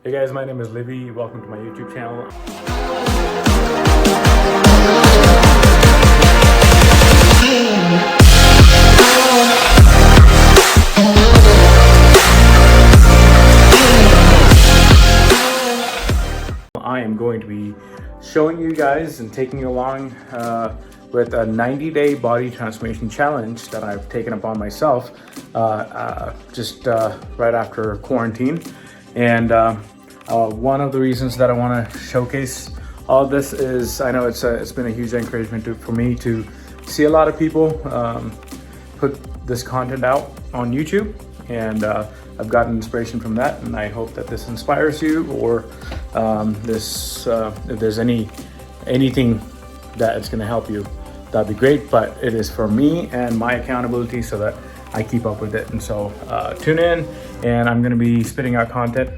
Hey guys, my name is Livvy. Welcome to my YouTube channel. I am going to be showing you guys and taking you along with a 90-day body transformation challenge that I've taken upon myself just right after quarantine. And one of the reasons that I want to showcase all of this is I know it's been a huge encouragement for me to see a lot of people put this content out on YouTube, and I've gotten inspiration from that, and I hope that this inspires you, or if there's anything that it's going to help you, that'd be great. But it is for me and my accountability so that I keep up with it. And so tune in, and I'm going to be spitting out content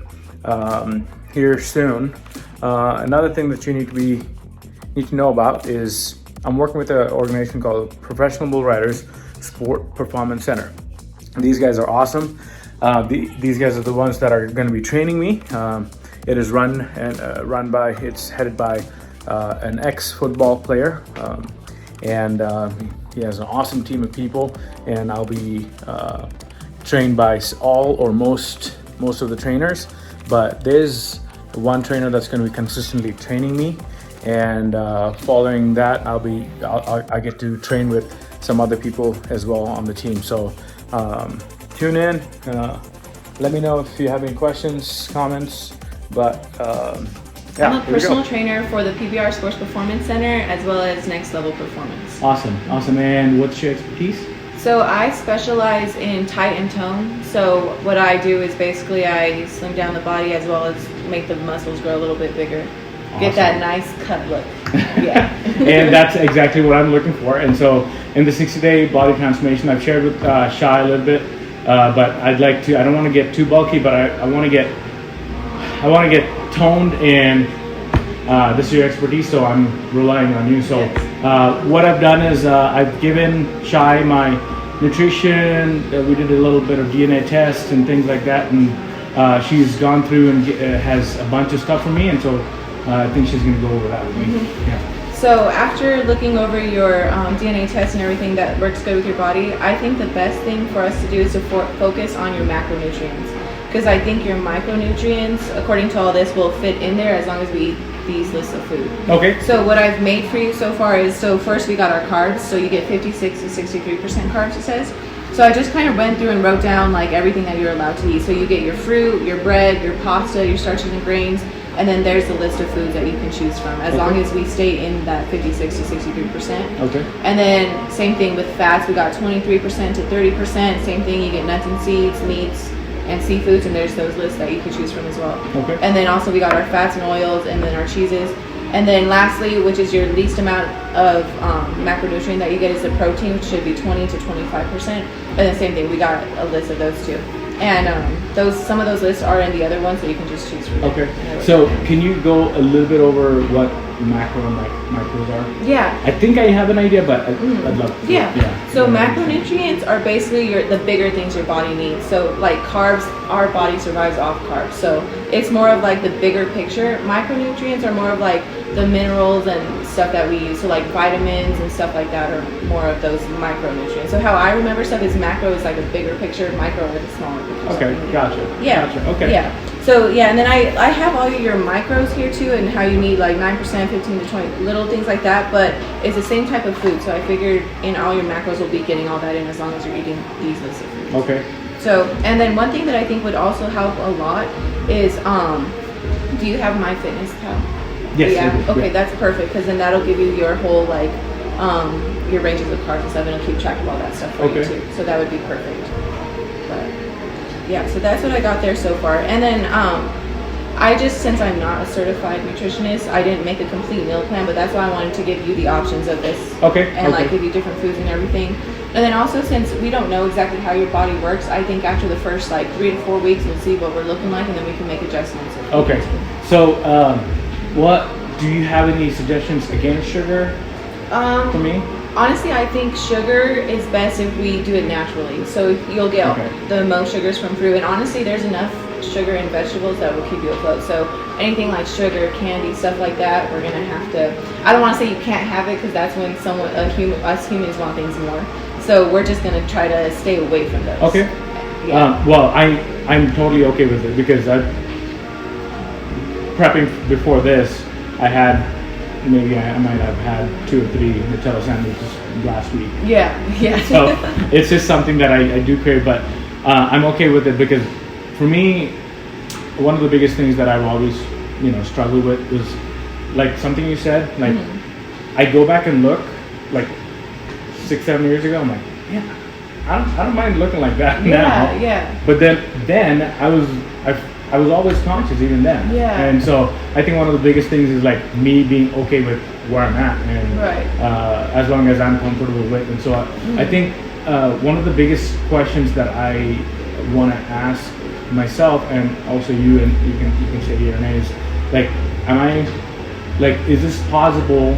here soon. Another thing that you need to know about is I'm working with an organization called Professional Bull Riders Sport Performance Center. These guys are awesome. These guys are the ones that are going to be training me. It is it's headed by an ex-football player, and he has an awesome team of people, and I'll be trained by all or most of the trainers, but there's one trainer that's going to be consistently training me, and following that I get to train with some other people as well on the team. So tune in, let me know if you have any questions, comments, but yeah, I'm a personal trainer for the PBR Sports Performance Center as well as Next Level Performance. Awesome. And what's your expertise? So I specialize in tight and tone. So what I do is basically I slim down the body as well as make the muscles grow a little bit bigger. Awesome. Get that nice cut look. Yeah. And that's exactly what I'm looking for. And so in the 60-day body transformation, I've shared with Shai a little bit, but I don't want to get too bulky, but I want to get toned, and this is your expertise, so I'm relying on you. So what I've done is I've given Shai my nutrition. We did a little bit of DNA test and things like that, and she's gone through and has a bunch of stuff for me, and so I think she's going to go over that with me. Mm-hmm. Yeah. So after looking over your DNA test and everything that works good with your body, I think the best thing for us to do is to focus on your macronutrients. Because I think your micronutrients, according to all this, will fit in there as long as we eat these lists of food. Okay. So what I've made for you so far is, so first we got our carbs. So you get 56 to 63% carbs, it says. So I just kind of went through and wrote down like everything that you're allowed to eat. So you get your fruit, your bread, your pasta, your starches and grains, and then there's the list of foods that you can choose from, as long as we stay in that 56 to 63%. Okay. And then same thing with fats. We got 23% to 30%. Same thing, you get nuts and seeds, meats, and seafoods, and there's those lists that you can choose from as well. Okay. And then also we got our fats and oils, and then our cheeses. And then lastly, which is your least amount of macronutrient that you get, is the protein, which should be 20 to 25%. And then same thing, we got a list of those too. And some of those lists are in the other ones, so you can just choose from them. Okay. So can you go a little bit over what macro and micros are? Yeah. I think I have an idea, but I'd love to. Yeah. So macronutrients are basically the bigger things your body needs. So like carbs, our body survives off carbs. So it's more of like the bigger picture. Micronutrients are more of like the minerals and stuff that we use. So like vitamins and stuff like that are more of those micronutrients. So how I remember stuff is macro is like a bigger picture, micro are the smaller picture. Okay, gotcha. Yeah. Gotcha. Okay. Yeah. So yeah, and then I have all your macros here too, and how you need like 9%, 15 to 20, little things like that, but it's the same type of food. So I figured in all your macros will be getting all that in as long as you're eating these lists of foods. Okay. So, and then one thing that I think would also help a lot is, do you have MyFitnessPal? Yes. Yeah. Okay, that's perfect, because then that'll give you your whole like your ranges of carbs and stuff, and it'll keep track of all that stuff for you too. So that would be perfect. But yeah, so that's what I got there so far. And then I just, since I'm not a certified nutritionist, I didn't make a complete meal plan, but that's why I wanted to give you the options of this. Okay. And like give you different foods and everything. And then also, since we don't know exactly how your body works, I think after the first like 3 to 4 weeks, we'll see what we're looking like, and then we can make adjustments. Okay. So what do you have any suggestions against sugar for me? Honestly, I think sugar is best if we do it naturally. So you'll get the most sugars from fruit, and honestly, there's enough sugar and vegetables that will keep you afloat. So anything like sugar, candy, stuff like that, we're gonna have to. I don't want to say you can't have it, because that's when us humans want things more. So we're just gonna try to stay away from those. Okay. Yeah. Well, I'm totally okay with it, because prepping before this, I had maybe I might have had 2 or 3 Nutella sandwiches last week. Yeah. So it's just something that I do crave, but I'm okay with it, because for me, one of the biggest things that I've always struggled with is like something you said. Like I go back and look like 6-7 years ago. I'm like, yeah, I don't mind looking like that now. Yeah. But then I was always conscious even then. Yeah. And so I think one of the biggest things is like me being okay with where I'm at, and as long as I'm comfortable with. And so I think one of the biggest questions that I want to ask myself, and also you, and you can say your name, is like, is this possible?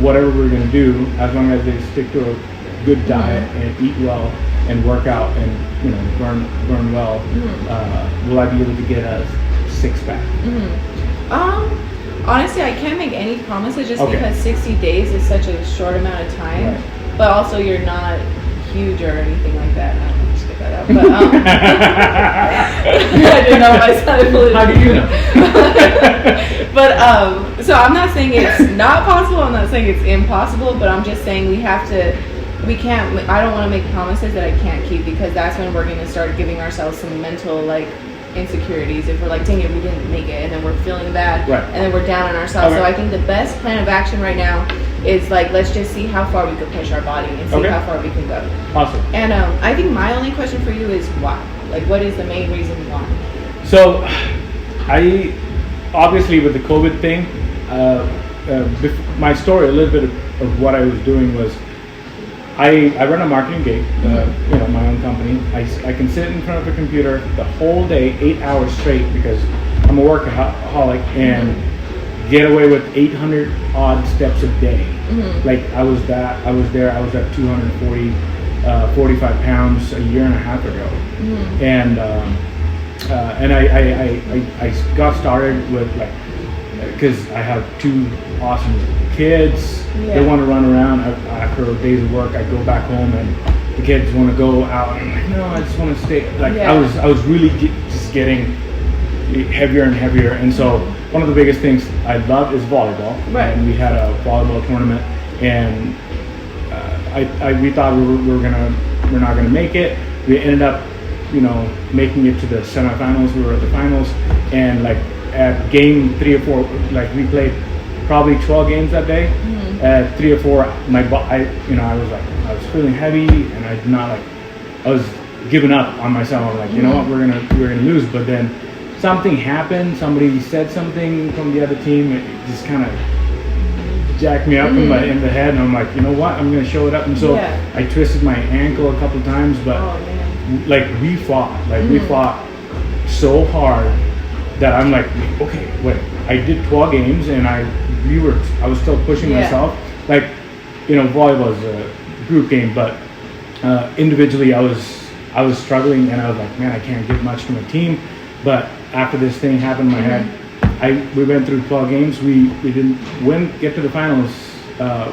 Whatever we're gonna do, as long as they stick to a good diet and eat well and work out and burn well, will I be able to get a 6-pack? Honestly, I can't make any promises, just because 60 days is such a short amount of time. Right. But also, you're not huge or anything like that. I don't know if you that up, but I didn't know if I sounded political. How do you know? But so I'm not saying it's not possible. I'm not saying it's impossible. But I'm just saying we can't. I don't want to make promises that I can't keep, because that's when we're going to start giving ourselves some mental insecurities. If we're like, dang it, we didn't make it, and then we're feeling bad, right, and then we're down on ourselves. Okay. So I think the best plan of action right now is let's just see how far we could push our body and see how far we can go. Awesome. And I think my only question for you is why? What is the main reason why? So, I obviously with the COVID thing, my story, a little bit of what I was doing was, I run a marketing gig, my own company. I can sit in front of a computer the whole day, 8 hours straight, because I'm a workaholic, and get away with 800 odd steps a day. I was at 240, 45 pounds a year and a half ago, and I got started with because I have 2 awesome kids. They want to run around after days of work. I go back home and the kids want to go out, and I'm like, no, I just want to stay. I was really just getting heavier and heavier, and so one of the biggest things I love is volleyball. Right. And we had a volleyball tournament, and we thought we're not gonna make it. We ended up, making it to the semifinals. We were at the finals, and at game 3 or 4, we played probably 12 games that day. At 3 or 4, I was feeling heavy, and I was giving up on myself. I'm like, you know what, we're gonna lose. But then something happened. Somebody said something from the other team. It just kind of jacked me up in the head, and I'm like, you know what, I'm gonna show it up. And so I twisted my ankle a couple times, but we fought. We fought so hard that I'm like, okay, wait. I did 12 games, and I was still pushing myself. Volleyball is a group game, but individually I was struggling, and I was like, man, I can't give much to my team. But after this thing happened in my head, we went through 12 games. We didn't get to the finals.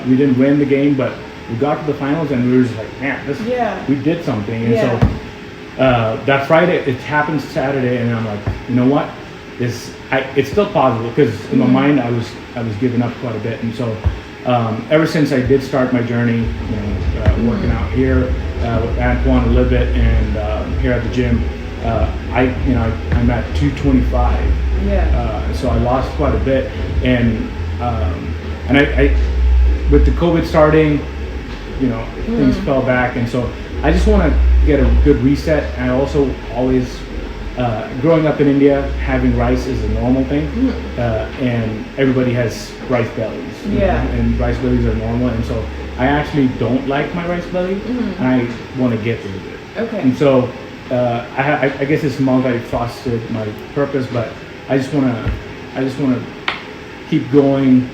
We didn't win the game, but we got to the finals, and we were just like, man, we did something. And so that Friday, it happened Saturday, and I'm like, you know what? It's still possible, because in my mind I was giving up quite a bit. And so ever since I did start my journey, working out here with Antoine a little bit, and here at the gym, I'm at 225. So I lost quite a bit, and I with the COVID starting, things fell back, and so I just want to get a good reset. And I also always, growing up in India, having rice is a normal thing, and everybody has rice bellies, and rice bellies are normal, and so I actually don't like my rice belly, and I want to get rid of it. Okay. And so I guess it's multifaceted, my purpose, but I just want to keep going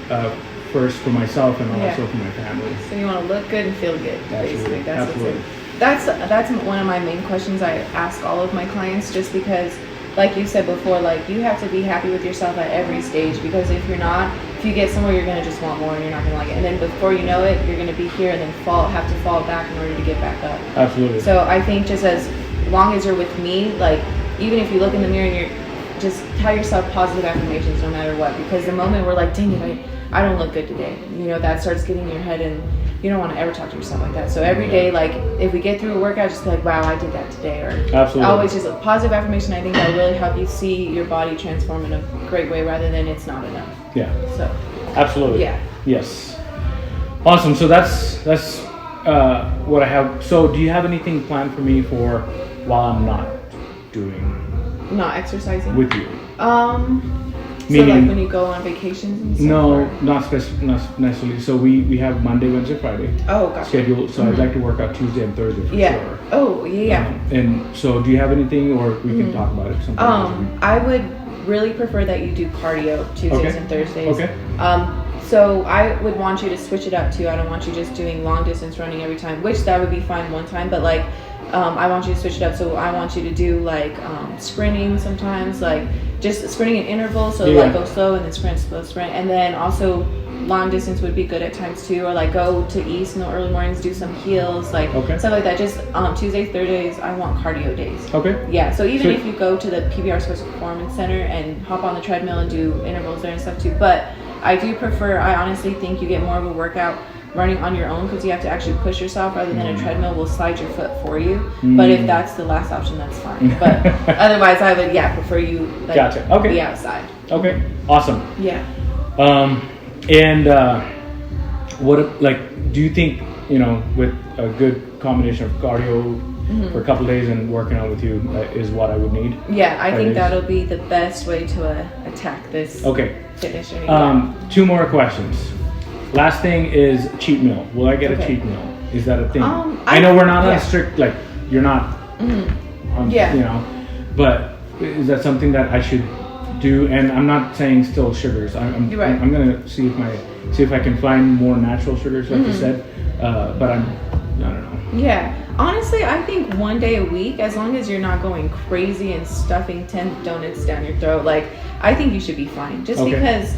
first for myself, and also for my family. So you want to look good and feel good, basically. Absolutely. That's one of my main questions I ask all of my clients, just because like you said before, like you have to be happy with yourself at every stage, because if you're not, if you get somewhere, you're gonna just want more and you're not gonna like it, and then before you know it, you're gonna be here and then have to fall back in order to get back up. Absolutely. So I think just as long as you're with me, like even if you look in the mirror and you're just tell yourself positive affirmations no matter what, because the moment we're like, dang it, I don't look good today, that starts getting in your head, and you don't want to ever talk to yourself like that. So every day, like if we get through a workout, just be like, wow, I did that today. Or absolutely. Always just a positive affirmation. I think that will really help you see your body transform in a great way, rather than it's not enough. Yeah. So. Absolutely. Yeah. Yes. Awesome. So that's what I have. So do you have anything planned for me for while I'm not not exercising with you? Meaning, so like when you go on vacations and stuff? No, not necessarily. So we have Monday, Wednesday, Friday. Oh, gotcha. Scheduled. So I'd like to work out Tuesday and Thursday for sure. Oh, yeah. And so do you have anything, or we can talk about it sometime? I would really prefer that you do cardio Tuesdays and Thursdays. Okay. So I would want you to switch it up too. I don't want you just doing long distance running every time, which that would be fine one time, but like I want you to switch it up. So I want you to do like sprinting sometimes, like just sprinting in intervals. So like go slow and then sprint, slow sprint. And then also long distance would be good at times too, or like go to East in the early mornings, do some heels, like stuff like that. Just Tuesdays, Thursdays, I want cardio days. Okay. Yeah, so even if you go to the PBR Sports Performance Center and hop on the treadmill and do intervals there and stuff too, but I honestly think you get more of a workout running on your own, because you have to actually push yourself, rather than a treadmill will slide your foot for you. But if that's the last option, that's fine. But otherwise, I would prefer you be outside. Okay, awesome. Yeah. And what, like, do you think, with a good combination of cardio for a couple of days and working out with you is what I would need? Yeah, I think that'll be the best way to attack this fitness journey. 2 more questions. Last thing is cheat meal. Will I get a cheat meal? Is that a thing? I know we're not on a strict, like, you're not, but is that something that I should do? And I'm not saying still sugars. I'm gonna see if I can find more natural sugars, like you said. But I don't know. Yeah, honestly, I think 1 day a week, as long as you're not going crazy and stuffing 10 donuts down your throat, like I think you should be fine. Just because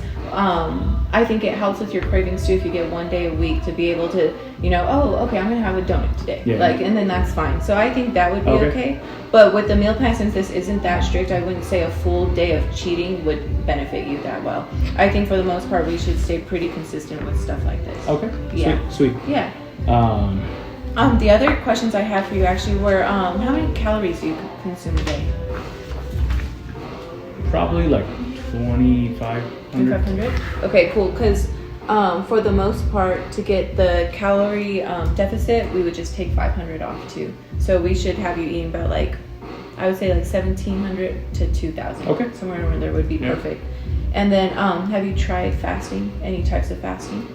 I think it helps with your cravings too if you get 1 day a week to be able to, I'm gonna have a donut today, and then that's fine. So I think that would be okay. But with the meal plan, since this isn't that strict, I wouldn't say a full day of cheating would benefit you that well. I think for the most part, we should stay pretty consistent with stuff like this. Okay. Yeah. Sweet. Yeah. The other questions I had for you actually were, how many calories do you consume a day? Probably like 2,500. Okay, cool. Because for the most part, to get the calorie deficit, we would just take 500 off too. So we should have you eating about I would say 1,700 to 2,000. Okay. Somewhere around there would be perfect. And then, have you tried fasting? Any types of fasting?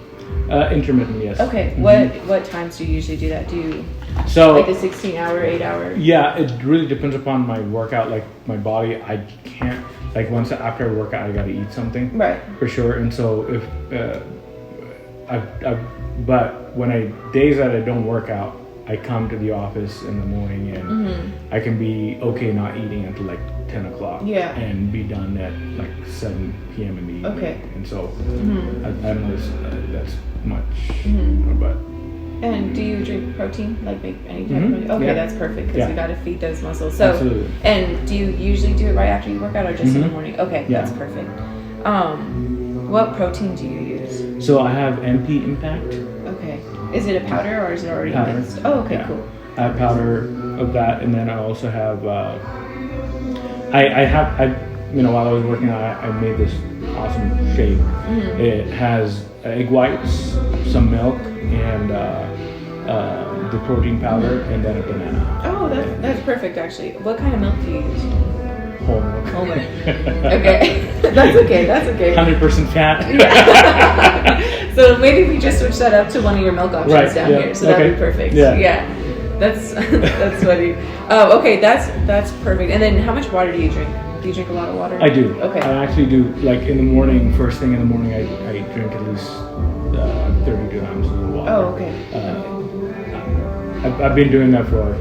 Intermittent, yes. Okay. What times do you usually do that? Do you like the 16-hour, 8-hour? Yeah, it really depends upon my workout. Like my body, I can't. Like once after I work out, I gotta eat something. Right. For sure. And so if but days that I don't work out, I come to the office in the morning and I can be okay not eating until 10 o'clock. Yeah. And be done at 7 p.m. in the evening. Okay. And so I don't know if that's much, but. And do you drink protein? Like make any type of protein? Okay, that's perfect because you got to feed those muscles. So, absolutely. And do you usually do it right after you work out or just in the morning? Okay, that's perfect. What protein do you use? So I have MP Impact. Okay. Is it a powder or is it already mixed? Oh, okay, cool. I have powder of that, and then I also have. While I was working out, I made this awesome shake. It has egg whites, some milk, and the protein powder, and then a banana. Oh, that's perfect actually. What kind of milk do you use? Whole milk. Whole milk. Okay. That's okay. 100% fat. Yeah. So maybe we just switch that up to one of your milk options down here. So that'd be perfect. Yeah. That's funny. Okay, that's perfect. And then how much water do you drink? Do you drink a lot of water? I do. Okay. I actually do. Like in the morning, first thing in the morning, I drink at least 32 ounces of water. Oh, okay. Perfect. I've been doing that for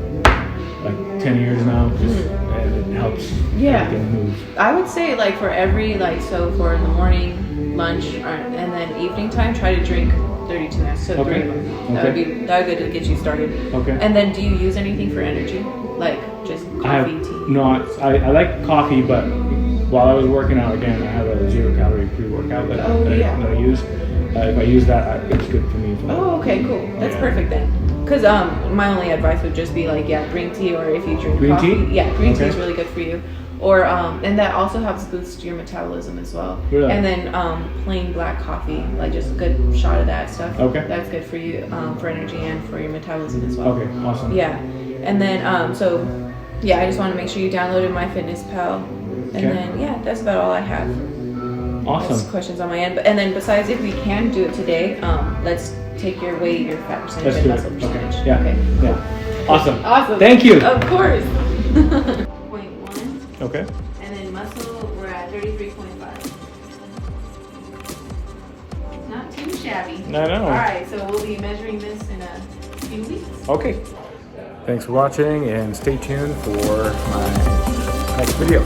10 years now, and it helps Yeah. everything move. I would say like for every like so for in the morning, lunch, and then evening time, try to drink 32 ounces. So Okay. 3 of them. That would be good to get you started. Okay. And then do you use anything for energy? Like just coffee, tea? No, I like coffee, but while I was working out again, I have a 0-calorie pre-workout that I use. If I use that, it's good for me. Oh, okay, cool. That's perfect then. Because my only advice would just be like, yeah, green tea, or if you drink green coffee, tea? Yeah, green tea is really good for you. Or and that also helps boost your metabolism as well. Really? And then plain black coffee, like just a good shot of that stuff. Okay. That's good for you, for energy and for your metabolism as well. Okay, awesome. Yeah, and then so yeah, I just want to make sure you downloaded MyFitnessPal, and then yeah, that's about all I have. Awesome. That's questions on my end, and then besides, if we can do it today, let's take your weight, your fat percentage, and muscle percentage. Okay. Yeah. Okay. Yeah. Awesome. Awesome. Thank you. Of course. 0.1. Okay. And then muscle, we're at 33.5. Not too shabby. I know. All right, so we'll be measuring this in a few weeks. Okay. Thanks for watching, and stay tuned for my next video.